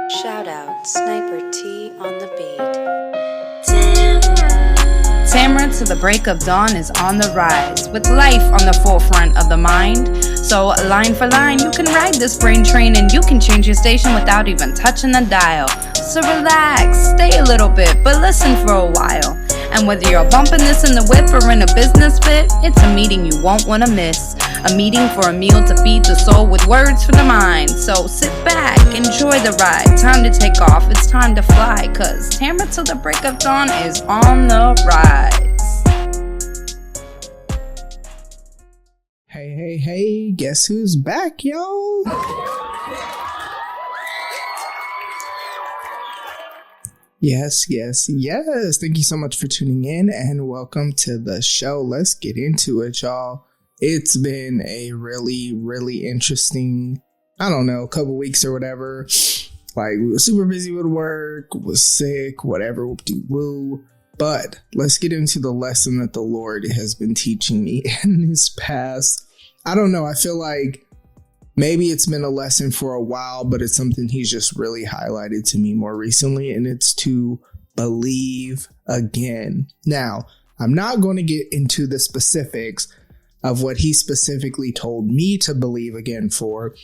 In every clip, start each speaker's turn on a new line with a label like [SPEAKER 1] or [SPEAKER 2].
[SPEAKER 1] Shout out Sniper T on the beat.
[SPEAKER 2] Tamara to the break of dawn is on the rise, with life on the forefront of the mind. So line for line, you can ride this brain train and you can change your station without even touching the dial. So relax, stay a little bit, but listen for a while. And whether you're bumping this in the whip or in a business fit, it's a meeting you won't want to miss. A meeting for a meal to feed the soul with words for the mind. So sit back, enjoy the ride. Time to take off, it's time to fly. Cause Tamara till the break of dawn is on the rise.
[SPEAKER 3] Hey, guess who's back, y'all? Yes. Thank you so much for tuning in and welcome to the show. Let's get into it, y'all. It's been a really interesting, couple weeks or whatever. Like, we were super busy with work, was sick, whatever, whoop-de-woo. But let's get into the lesson that the Lord has been teaching me in this past, I feel like maybe it's been a lesson for a while, but it's something he's just really highlighted to me more recently, and it's to believe again. Now, I'm not going to get into the specifics of what he specifically told me to believe again for,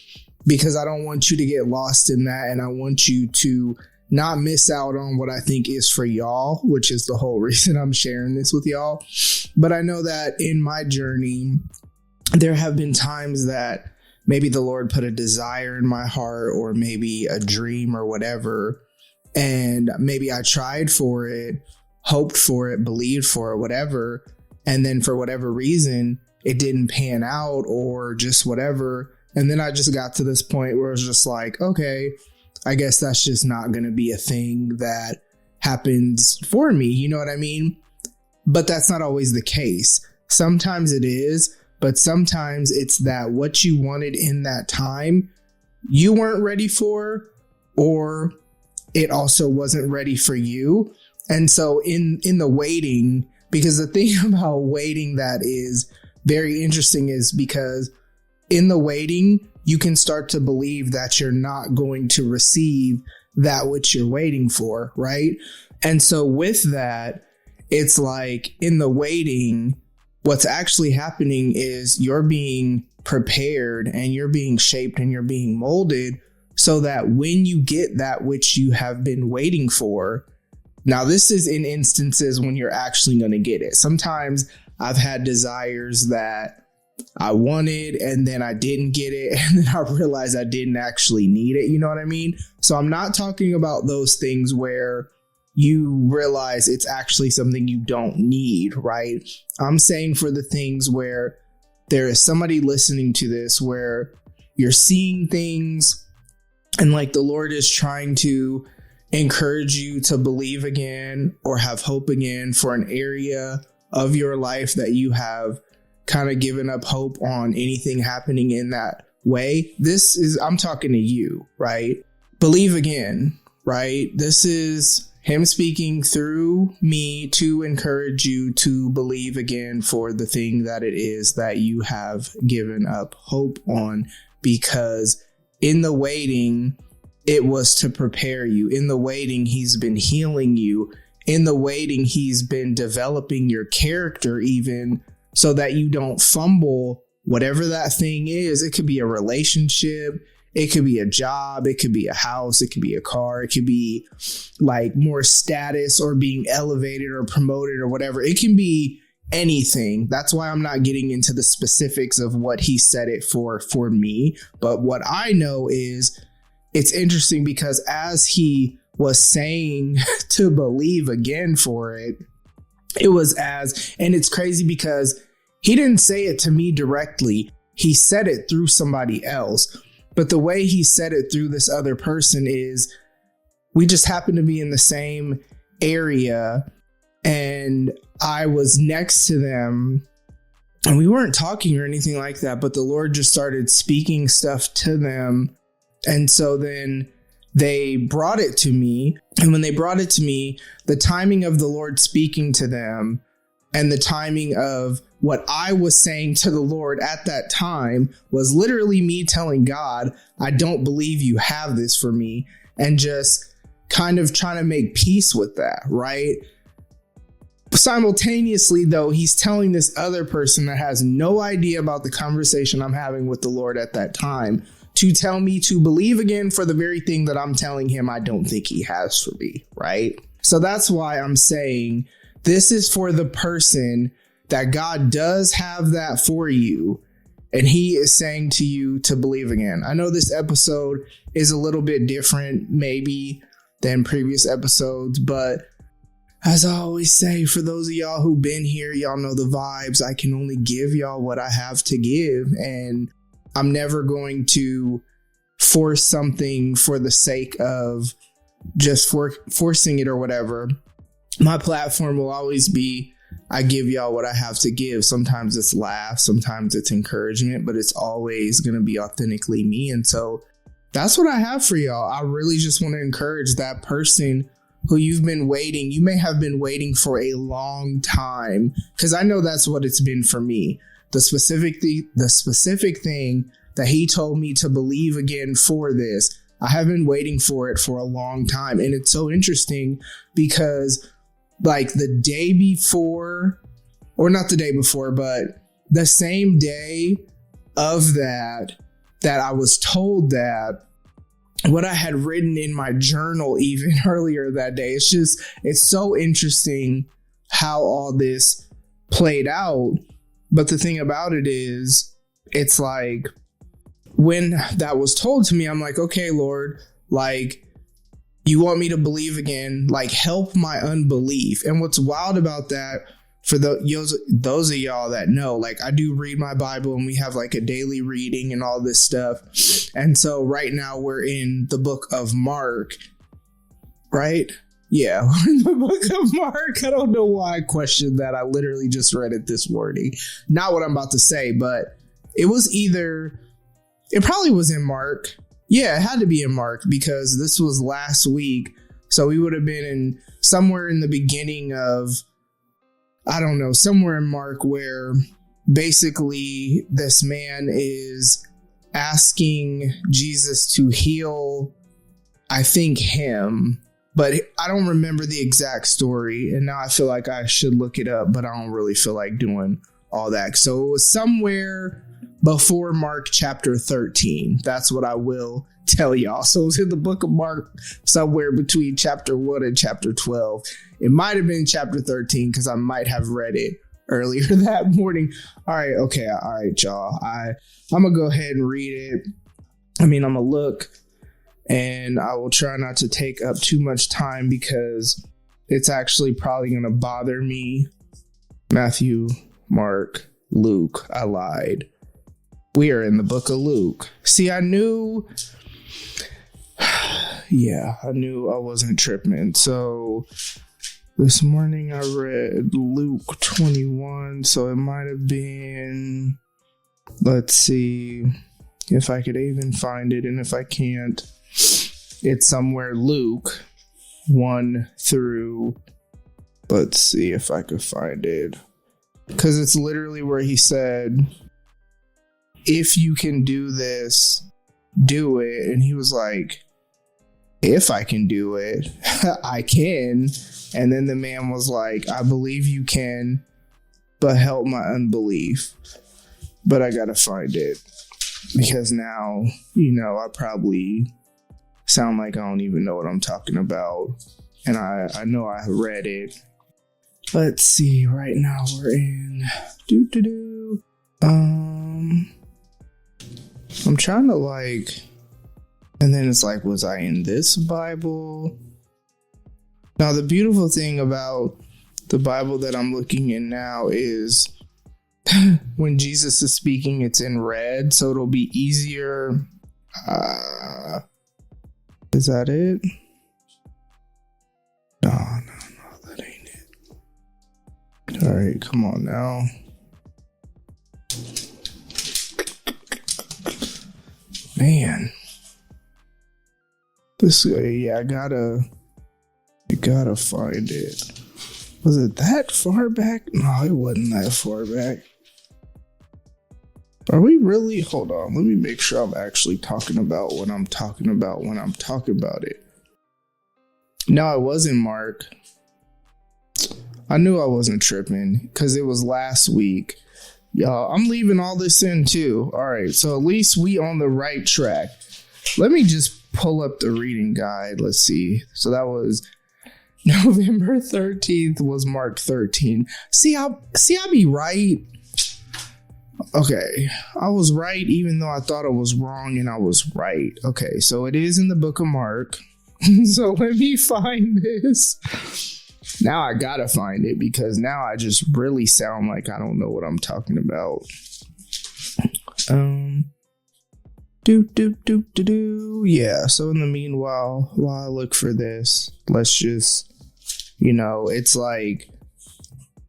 [SPEAKER 3] because I don't want you to get lost in that, and I want you to not miss out on what I think is for y'all, which is the whole reason I'm sharing this with y'all. But I know that in my journey, there have been times that maybe the Lord put a desire in my heart or maybe a dream or whatever, and maybe I tried for it, hoped for it, believed for it, whatever, and then for whatever reason, it didn't pan out or just whatever. And then I just got to this point where it was just like, okay, I guess that's just not going to be a thing that happens for me. You know what I mean? But that's not always the case. Sometimes it is, but sometimes it's that what you wanted in that time, you weren't ready for, or it also wasn't ready for you. And so in the waiting, because the thing about waiting that is very interesting is because in the waiting, you can start to believe that you're not going to receive that which you're waiting for, right? And so with that, it's like in the waiting, what's actually happening is you're being prepared and you're being shaped and you're being molded so that when you get that which you have been waiting for, now this is in instances when you're actually going to get it. Sometimes I've had desires that I wanted and then I didn't get it, and then I realized I didn't actually need it. You know what I mean? So I'm not talking about those things where you realize it's actually something you don't need, right? I'm saying for the things where there is somebody listening to this where you're seeing things and like the Lord is trying to encourage you to believe again or have hope again for an area of your life that you have kind of given up hope on anything happening in that way. I'm talking to you, right? Believe again, right? This is him speaking through me to encourage you to believe again for the thing that it is that you have given up hope on, because in the waiting, it was to prepare you. In the waiting, he's been healing you. In the waiting, he's been developing your character even so that you don't fumble whatever that thing is. It could be a relationship. It could be a job. It could be a house. It could be a car. It could be like more status or being elevated or promoted or whatever. It can be anything. That's why I'm not getting into the specifics of what he said it for me. But what I know is it's interesting because as he was saying to believe again for it, it was and it's crazy because he didn't say it to me directly. He said it through somebody else. But the way he said it through this other person is we just happened to be in the same area and I was next to them and we weren't talking or anything like that, but the Lord just started speaking stuff to them. And so then they brought it to me. And when they brought it to me, the timing of the Lord speaking to them and the timing of what I was saying to the Lord at that time was literally me telling God, I don't believe you have this for me. and just kind of trying to make peace with that, right? Simultaneously, though, he's telling this other person that has no idea about the conversation I'm having with the Lord at that time to tell me to believe again for the very thing that I'm telling him I don't think he has for me, right? So that's why I'm saying this is for the person that God does have that for you, and he is saying to you to believe again. I know this episode is a little bit different maybe than previous episodes, but as I always say, for those of y'all who've been here, y'all know the vibes. I can only give y'all what I have to give, and I'm never going to force something for the sake of just forcing it or whatever. My platform will always be, I give y'all what I have to give. Sometimes it's laughs, sometimes it's encouragement, but it's always going to be authentically me. And so that's what I have for y'all. I really just want to encourage that person who you may have been waiting for a long time, because I know that's what it's been for me. The specific thing that he told me to believe again for this, I have been waiting for it for a long time. And it's so interesting because like the day before, or not the day before, but the same day of that I was told that, what I had written in my journal even earlier that day, it's so interesting how all this played out. But the thing about it is, it's like when that was told to me, I'm like, okay, Lord, like you want me to believe again, like help my unbelief. And what's wild about that, for those of y'all that know, like I do read my Bible and we have like a daily reading and all this stuff. And so right now we're in the book of Mark, right? Yeah, we're in the book of Mark. I don't know why I questioned that. I literally just read it this morning. Not what I'm about to say, but it probably was in Mark. Yeah, it had to be in Mark because this was last week. So we would have been in somewhere in the beginning of, I don't know, somewhere in Mark where basically this man is asking Jesus to heal, I think him, but I don't remember the exact story. And now I feel like I should look it up, but I don't really feel like doing all that. So it was somewhere before Mark chapter 13. That's what I will tell y'all. So it was in the book of Mark, somewhere between chapter 1 and chapter 12. It might have been chapter 13 because I might have read it earlier that morning. All right, okay, all right, y'all. I'm gonna go ahead and read it. I'm gonna look, and I will try not to take up too much time because it's actually probably gonna bother me. Matthew, Mark, Luke. I lied. We are in the book of Luke. See, I knew I wasn't tripping. So this morning I read Luke 21. So it might have been, let's see if I could even find it. And if I can't, it's somewhere Luke 1 through, let's see if I could find it. Because it's literally where he said, if you can do this, do it. And he was like, if I can do it, I can. And then the man was like, I believe you can, but help my unbelief. But I gotta find it because now, I probably sound like I don't even know what I'm talking about. And I know I read it. Let's see, right now we're in I'm trying to and then it's like, was I in this Bible? Now, the beautiful thing about the Bible that I'm looking in now is when Jesus is speaking, it's in red, so it'll be easier. Is that it? No, that ain't it. All right, come on now. Man. I gotta find it. Was it that far back? No, it wasn't that far back. Are we really? Hold on. Let me make sure I'm actually talking about what I'm talking about when I'm talking about it. No, it wasn't Mark. I knew I wasn't tripping because it was last week. Y'all, I'm leaving all this in too. All right, so at least we on the right track. Let me just pull up the reading guide. Let's see. So that was November 13th was Mark 13. See, I be right. Okay, I was right even though I thought I was wrong, and I was right. Okay, so it is in the book of Mark. So let me find this. Now I gotta find it because now I just really sound like I don't know what I'm talking about. Yeah, so in the meanwhile, while I look for this, let's just, it's like,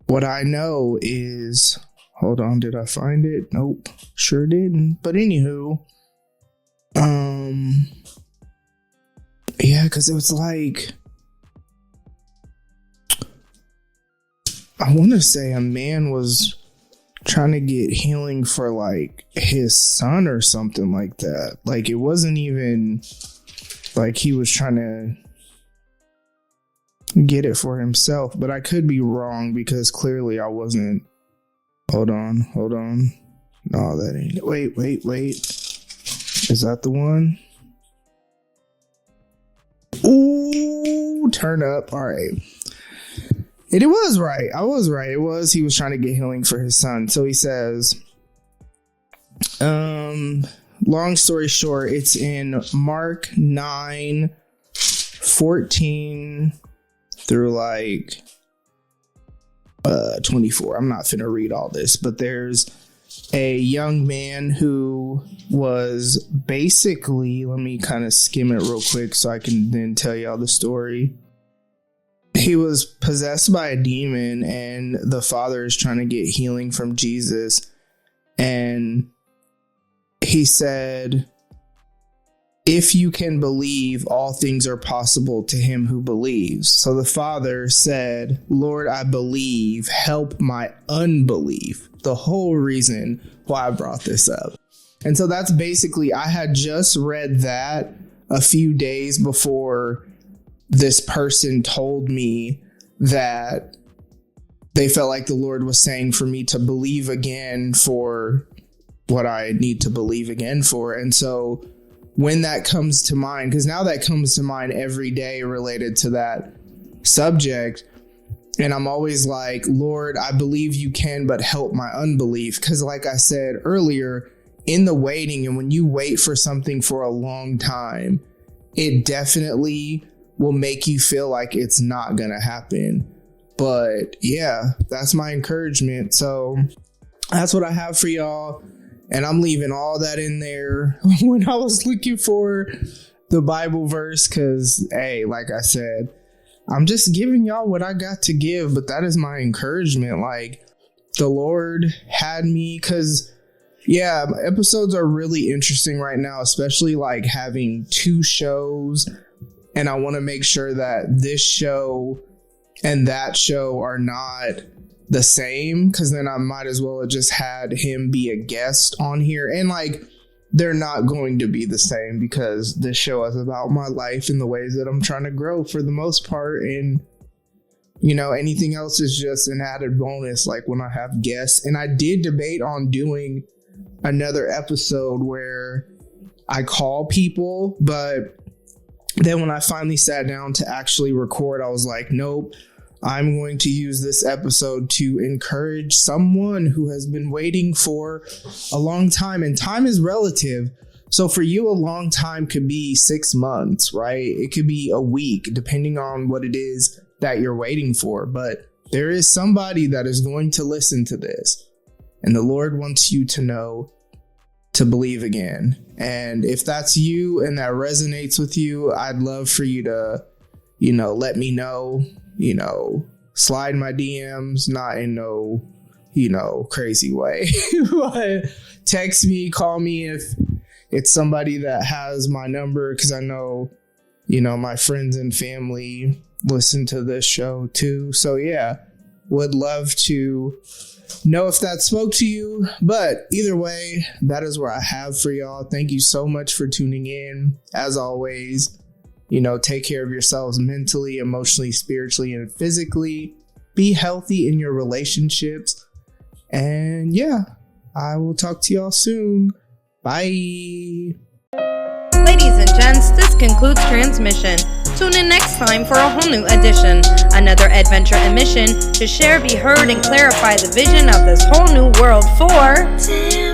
[SPEAKER 3] what I know is, hold on, did I find it? Nope, sure didn't. But anywho, yeah, because it was like, I want to say a man was trying to get healing for like his son or something like that. Like it wasn't even like he was trying to get it for himself, but I could be wrong because clearly I wasn't. Hold on. No, that ain't it. Wait. Is that the one? Ooh, turn up. All right. It was right. I was right. He was trying to get healing for his son. So he says, long story short, it's in Mark 9:14 through like 24. I'm not finna read all this, but there's a young man who was basically, let me kind of skim it real quick so I can then tell y'all the story. He was possessed by a demon, and the father is trying to get healing from Jesus. And he said, if you can believe, all things are possible to him who believes. So the father said, Lord, I believe, help my unbelief. The whole reason why I brought this up. And so that's basically, I had just read that a few days before this person told me that they felt like the Lord was saying for me to believe again for what I need to believe again for. And so when that comes to mind, because now that comes to mind every day related to that subject, and I'm always like, Lord, I believe you can, but help my unbelief. Because like I said earlier, in the waiting, and when you wait for something for a long time, it definitely will make you feel like it's not gonna happen. But yeah, that's my encouragement. So that's what I have for y'all. And I'm leaving all that in there when I was looking for the Bible verse. Cause hey, like I said, I'm just giving y'all what I got to give, but that is my encouragement. Like the Lord had me, cause yeah, episodes are really interesting right now, especially like having 2 shows. And I want to make sure that this show and that show are not the same, because then I might as well have just had him be a guest on here. And like, they're not going to be the same because this show is about my life and the ways that I'm trying to grow for the most part. And, anything else is just an added bonus, like when I have guests. And I did debate on doing another episode where I call people, but then when I finally sat down to actually record, I was like, nope, I'm going to use this episode to encourage someone who has been waiting for a long time. And time is relative. So for you, a long time could be 6 months, right? It could be a week, depending on what it is that you're waiting for. But there is somebody that is going to listen to this. And the Lord wants you to know to believe again. And if that's you and that resonates with you, I'd love for you to, let me know, slide my DMs, not in no, crazy way, but text me, call me if it's somebody that has my number. Cause I know, my friends and family listen to this show too. So yeah, would love to know if that spoke to you. But either way, that is what I have for y'all. Thank you so much for tuning in. As always, take care of yourselves mentally, emotionally, spiritually, and physically. Be healthy in your relationships. And yeah, I will talk to y'all soon. Bye.
[SPEAKER 2] Ladies and gents, this concludes transmission. Tune in next time for a whole new edition. Another adventure and mission to share, be heard, and clarify the vision of this whole new world for...